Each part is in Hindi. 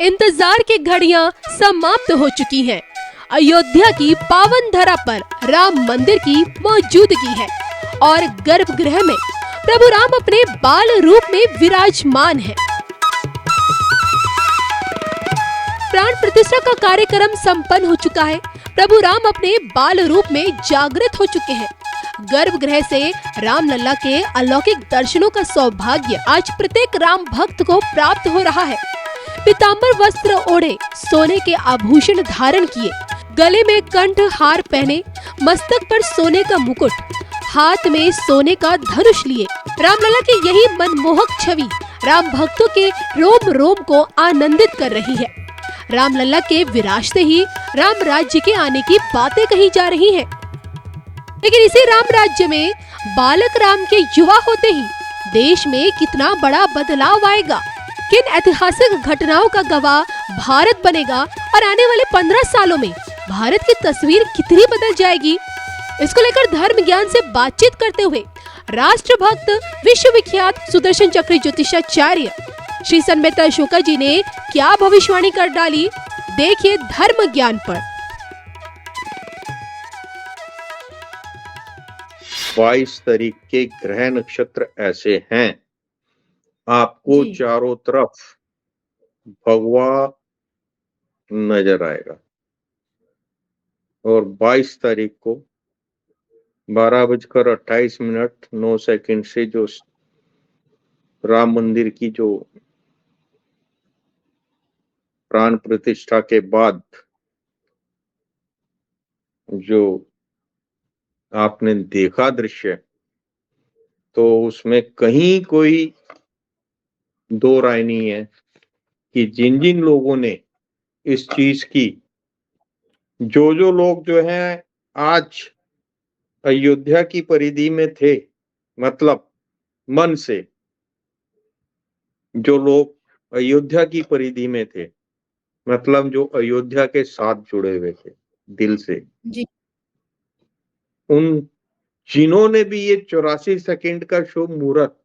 इंतजार की घड़ियां समाप्त हो चुकी हैं। अयोध्या की पावन धरा पर राम मंदिर की मौजूदगी है और गर्भगृह में प्रभु राम अपने बाल रूप में विराजमान है। प्राण प्रतिष्ठा का कार्यक्रम संपन्न हो चुका है। प्रभु राम अपने बाल रूप में जागृत हो चुके हैं। गर्भगृह से राम लल्ला के अलौकिक दर्शनों का सौभाग्य आज प्रत्येक राम भक्त को प्राप्त हो रहा है। पीतांबर वस्त्र ओढ़े, सोने के आभूषण धारण किए, गले में कंठ हार पहने, मस्तक पर सोने का मुकुट, हाथ में सोने का धनुष लिए रामलला की यही मनमोहक छवि राम भक्तों के रोम रोम को आनंदित कर रही है। रामलला के विराजते ही राम राज्य के आने की बातें कही जा रही हैं। लेकिन इसी राम राज्य में बालक राम के युवा होते ही देश में कितना बड़ा बदलाव आएगा, किन ऐतिहासिक घटनाओं का गवाह भारत बनेगा और आने वाले 15 सालों में भारत की तस्वीर कितनी बदल जाएगी, इसको लेकर धर्म ज्ञान से बातचीत करते हुए राष्ट्रभक्त विश्वविख्यात सुदर्शन चक्र ज्योतिषाचार्य श्री सन्मेत्र अशोका जी ने क्या भविष्यवाणी कर डाली, देखिए धर्म ज्ञान पर। 22 तारीख के ग्रह नक्षत्र ऐसे हैं, आपको चारों तरफ भगवा नजर आएगा और 22 तारीख को 12:28 से जो राम मंदिर की जो प्राण प्रतिष्ठा के बाद जो आपने देखा दृश्य, तो उसमें कहीं कोई दो राय नहीं है कि जिन जिन लोगों ने इस चीज की, जो लोग जो हैं आज अयोध्या की परिधि में थे, मतलब मन से जो लोग अयोध्या की परिधि में थे, मतलब जो अयोध्या के साथ जुड़े हुए थे दिल से जी। उन जिन्होंने भी ये 84 सेकंड का शुभ मुहूर्त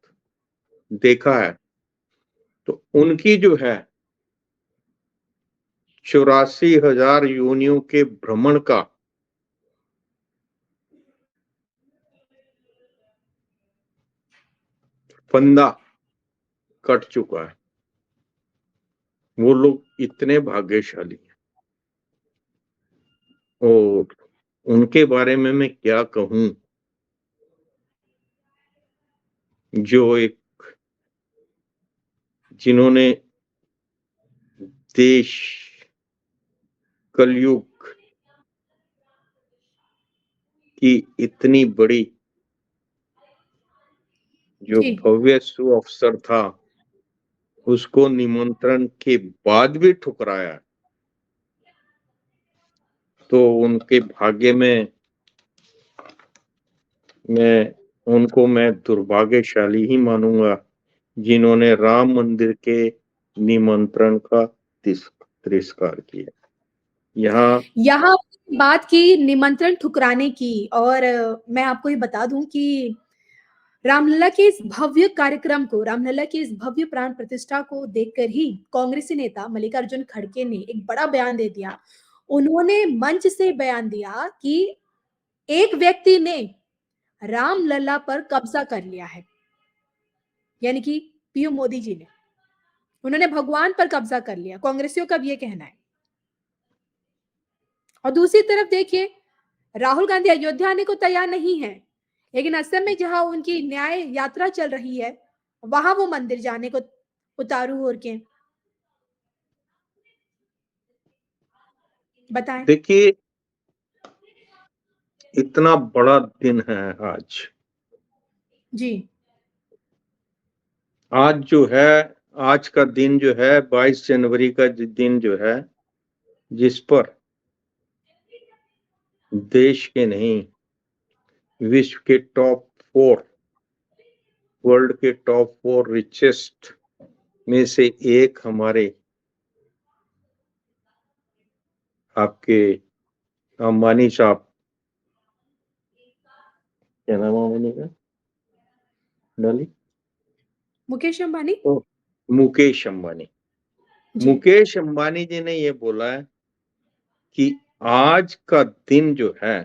देखा है, तो उनकी जो है 84,000 योनियों के भ्रमण का फंदा कट चुका है। वो लोग इतने भाग्यशाली हैं और उनके बारे में मैं क्या कहूं, जो एक जिन्होंने देश कलयुग की इतनी बड़ी जो भव्य शुभ अवसर था, उसको निमंत्रण के बाद भी ठुकराया, तो उनके भाग्य में मैं दुर्भाग्यशाली ही मानूंगा जिन्होंने राम मंदिर के निमंत्रण का तिरस्कार किया। यहाँ बात की निमंत्रण ठुकराने की, और मैं आपको ये बता दूं कि रामलला के इस भव्य कार्यक्रम को, रामलला की इस भव्य प्राण प्रतिष्ठा को देखकर ही कांग्रेसी नेता मल्लिकार्जुन खड़गे ने एक बड़ा बयान दे दिया। उन्होंने मंच से बयान दिया कि एक व्यक्ति ने रामलला पर कब्जा कर लिया है, यानी कि पीएम मोदी जी ने, उन्होंने भगवान पर कब्जा कर लिया। कांग्रेसियों का भी ये कहना है। और दूसरी तरफ देखिए, राहुल गांधी अयोध्या आने को तैयार नहीं है, लेकिन असम में जहां उनकी न्याय यात्रा चल रही है, वहां वो मंदिर जाने को उतारू हो के। बताएं। देखिए, इतना बड़ा दिन है आज। जी। आज जो है, आज का दिन जो है 22 जनवरी का दिन जो है, जिस पर देश के नहीं, विश्व के टॉप 4, वर्ल्ड के टॉप 4 रिचेस्ट में से एक हमारे आपके अंबानी साहब, क्या नाम अंबानी का, डाली मुकेश अंबानी। मुकेश अंबानी जी। मुकेश अंबानी जी ने ये बोला है कि आज का दिन जो है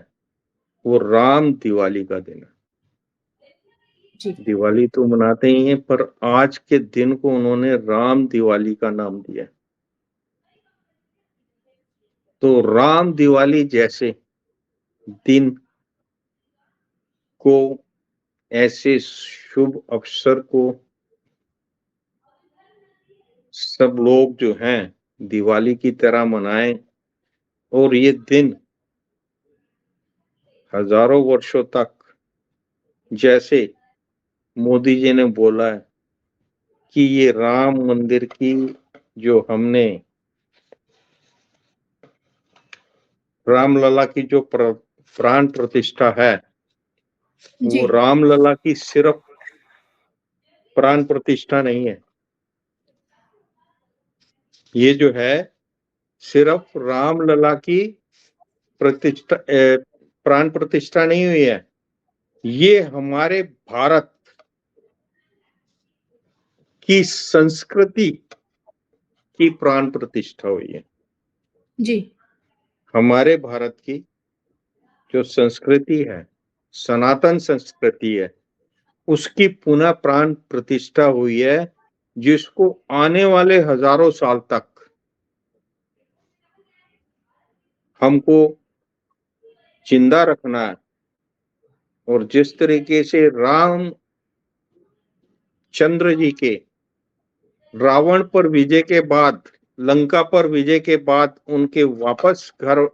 वो राम दिवाली का दिन है। जी। दिवाली तो मनाते ही हैं, पर आज के दिन को उन्होंने राम दिवाली का नाम दिया। तो राम दिवाली जैसे दिन को, ऐसे शुभ अवसर को सब लोग जो हैं दिवाली की तरह मनाएं, और ये दिन हजारों वर्षों तक, जैसे मोदी जी ने बोला है कि ये राम मंदिर की जो हमने रामलला की जो प्राण प्रतिष्ठा है, जी। वो रामलला की सिर्फ प्राण प्रतिष्ठा नहीं है। ये जो है सिर्फ रामलला की प्रतिष्ठा, प्राण प्रतिष्ठा नहीं हुई है, ये हमारे भारत की संस्कृति की प्राण प्रतिष्ठा हुई है। जी। हमारे भारत की जो संस्कृति है, सनातन संस्कृति है, उसकी पुनः प्राण प्रतिष्ठा हुई है, जिसको आने वाले हजारों साल तक हमको जिंदा रखना है। और जिस तरीके से राम चंद्र जी के रावण पर विजय के बाद, लंका पर विजय के बाद उनके वापस घर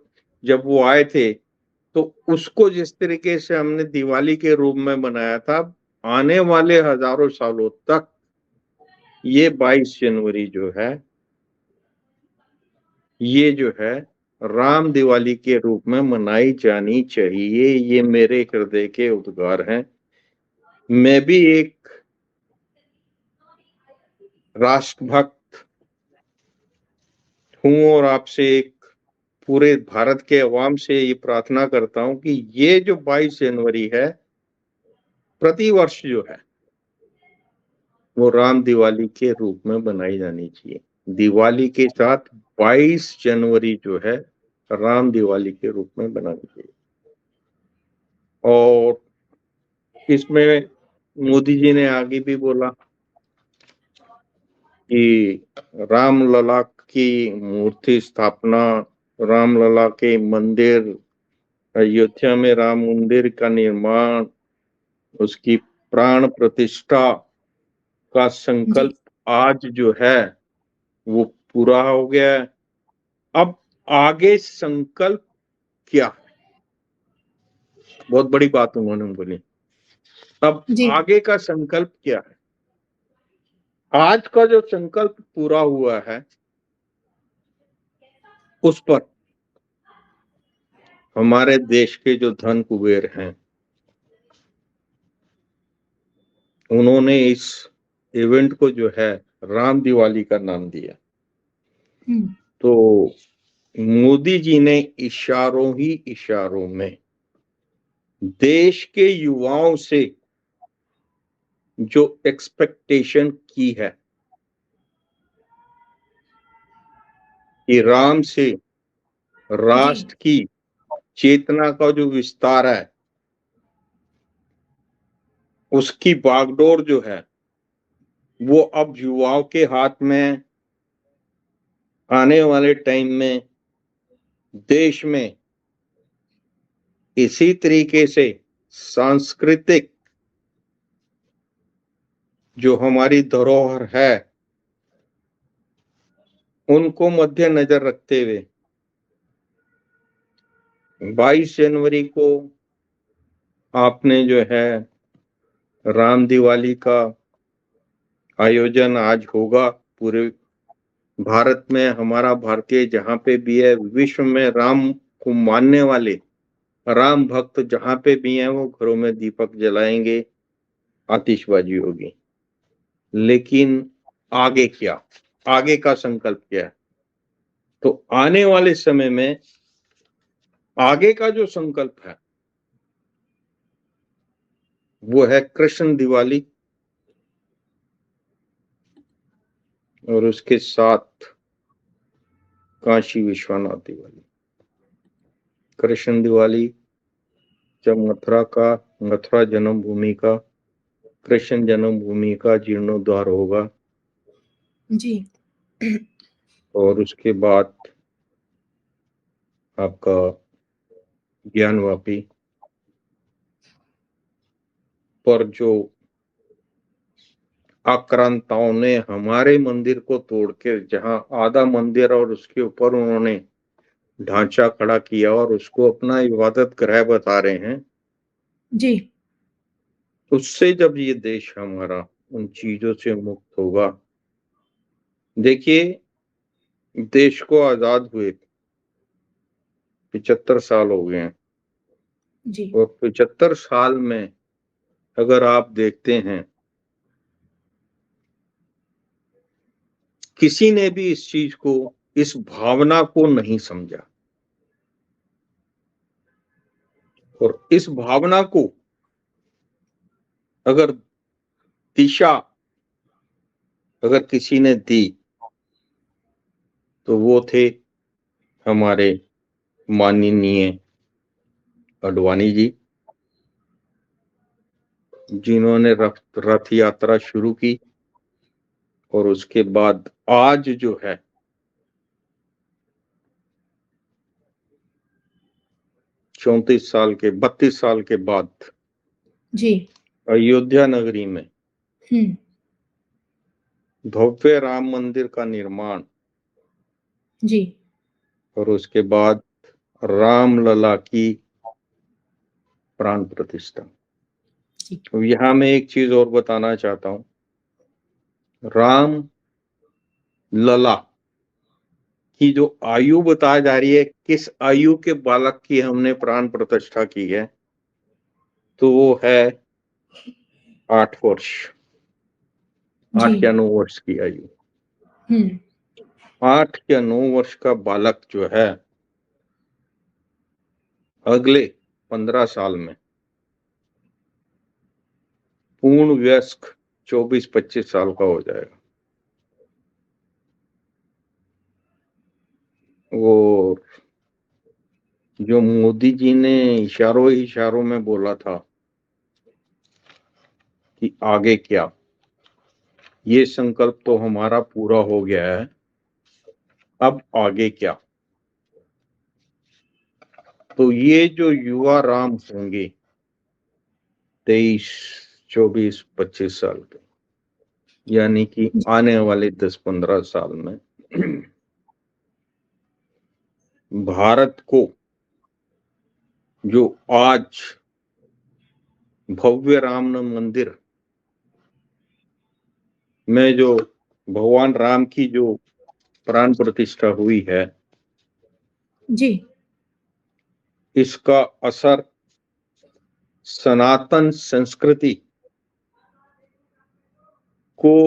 जब वो आए थे, तो उसको जिस तरीके से हमने दिवाली के रूप में मनाया था, आने वाले हजारों सालों तक ये 22 जनवरी जो है, ये जो है राम दिवाली के रूप में मनाई जानी चाहिए। ये मेरे हृदय के उद्गार हैं। मैं भी एक राष्ट्रभक्त हूं, और आपसे एक पूरे भारत के अवाम से ये प्रार्थना करता हूं कि ये जो 22 जनवरी है, प्रतिवर्ष जो है वो राम दिवाली के रूप में बनाई जानी चाहिए। दिवाली के साथ 22 जनवरी जो है राम दिवाली के रूप में बनानी चाहिए। और इसमें मोदी जी ने आगे भी बोला कि रामलला की मूर्ति स्थापना, रामलला के मंदिर, अयोध्या में राम मंदिर का निर्माण, उसकी प्राण प्रतिष्ठा का जी। संकल्प आज जो है वो पूरा हो गया है। अब आगे संकल्प क्या है? बहुत बड़ी बात उन्होंने बोली। अब जी। आगे का संकल्प क्या है? आज का जो संकल्प पूरा हुआ है, उस पर हमारे देश के जो धन कुबेर हैं, उन्होंने इस इवेंट को जो है राम दिवाली का नाम दिया। तो मोदी जी ने इशारों ही इशारों में देश के युवाओं से जो एक्सपेक्टेशन की है कि राम से जी। राष्ट्र की चेतना का जो विस्तार है, उसकी बागडोर जो है वो अब युवाओं के हाथ में आने वाले टाइम में देश में इसी तरीके से सांस्कृतिक जो हमारी धरोहर है, उनको मद्देनजर रखते हुए 22 जनवरी को आपने जो है राम दिवाली का आयोजन आज होगा। पूरे भारत में, हमारा भारतीय जहां पे भी है, विश्व में राम को मानने वाले राम भक्त जहां पे भी हैं, वो घरों में दीपक जलाएंगे, आतिशबाजी होगी। लेकिन आगे क्या? आगे का संकल्प क्या है? तो आने वाले समय में आगे का जो संकल्प है वो है कृष्ण दिवाली, और उसके साथ काशी विश्वनाथ दिवाली। कृष्ण दिवाली जब मथुरा जन्मभूमि का, कृष्ण जन्मभूमि का जीर्णोद्धार होगा जी। और उसके बाद आपका ज्ञानवापी पर जो आक्रांताओं ने हमारे मंदिर को तोड़ के, जहां आधा मंदिर और उसके ऊपर उन्होंने ढांचा खड़ा किया और उसको अपना इबादत गृह बता रहे हैं, जी। उससे जब ये देश हमारा उन चीजों से मुक्त होगा। देखिए, देश को आजाद हुए 75 साल हो गए हैं जी। और 75 साल में अगर आप देखते हैं, किसी ने भी इस चीज को, इस भावना को नहीं समझा और इस भावना को अगर दिशा अगर किसी ने दी तो वो थे हमारे माननीय अडवाणी जी, जिन्होंने रथ यात्रा शुरू की और उसके बाद आज जो है 32 साल के बाद जी। अयोध्या नगरी में हम्म। भव्य राम मंदिर का निर्माण जी। और उसके बाद रामलला की प्राण प्रतिष्ठा। जी। यहाँ मैं एक चीज और बताना चाहता हूँ, राम लला की जो आयु बताई जा रही है, किस आयु के बालक की हमने प्राण प्रतिष्ठा की है, तो वो है 8 वर्ष, जी। 8 या 9 वर्ष की आयु। हम्म। 8 या 9 वर्ष का बालक जो है अगले 15 साल में पूर्ण वयस्क 24-25 साल का हो जाएगा। वो जो मोदी जी ने इशारों में बोला था कि आगे क्या, ये संकल्प तो हमारा पूरा हो गया है, अब आगे क्या। तो ये जो युवा राम होंगे 23, 24, 25 साल के, यानी कि आने वाले 10-15 साल में भारत को जो आज भव्य राम मंदिर में जो भगवान राम की जो प्राण प्रतिष्ठा हुई है, जी। इसका असर सनातन संस्कृति को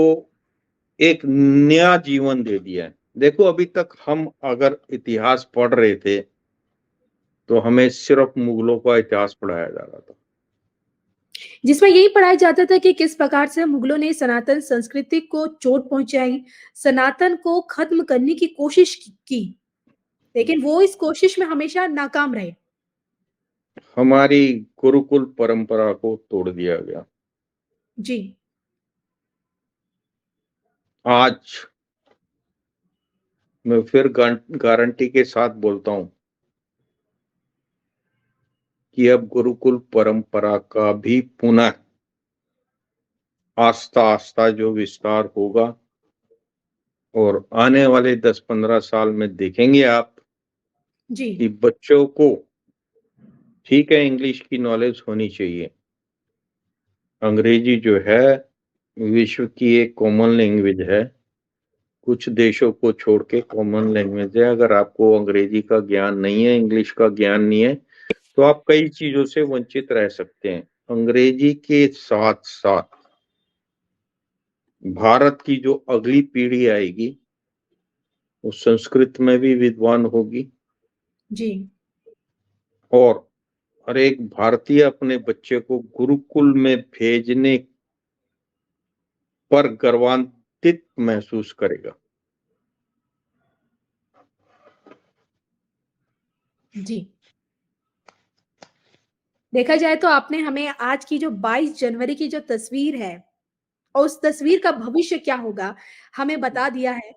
एक नया जीवन दे दिया है। देखो, अभी तक हम अगर इतिहास पढ़ रहे थे तो हमें सिर्फ मुगलों का इतिहास पढ़ाया जा रहा था, जिसमें यही पढ़ाया जाता था कि किस प्रकार से मुगलों ने सनातन संस्कृति को चोट पहुंचाई, सनातन को खत्म करने की कोशिश की, लेकिन वो इस कोशिश में हमेशा नाकाम रहे। हमारी गुरुकुल परंपरा को तोड़ दिया गया। जी। आज मैं फिर गारंटी के साथ बोलता हूं कि अब गुरुकुल परंपरा का भी पुनः आस्ता आस्ता जो विस्तार होगा और आने वाले 10-15 साल में देखेंगे आप जी। कि बच्चों को, ठीक है, इंग्लिश की नॉलेज होनी चाहिए, अंग्रेजी जो है विश्व की एक कॉमन लैंग्वेज है, कुछ देशों को छोड़ के कॉमन लैंग्वेज है। अगर आपको अंग्रेजी का ज्ञान नहीं है, इंग्लिश का ज्ञान नहीं है, तो आप कई चीजों से वंचित रह सकते हैं। अंग्रेजी के साथ साथ भारत की जो अगली पीढ़ी आएगी वो संस्कृत में भी विद्वान होगी जी। और हर एक भारतीय अपने बच्चे को गुरुकुल में भेजने पर गर्वान्वित महसूस करेगा। जी। देखा जाए तो आपने हमें आज की जो 22 जनवरी की जो तस्वीर है और उस तस्वीर का भविष्य क्या होगा, हमें बता दिया है।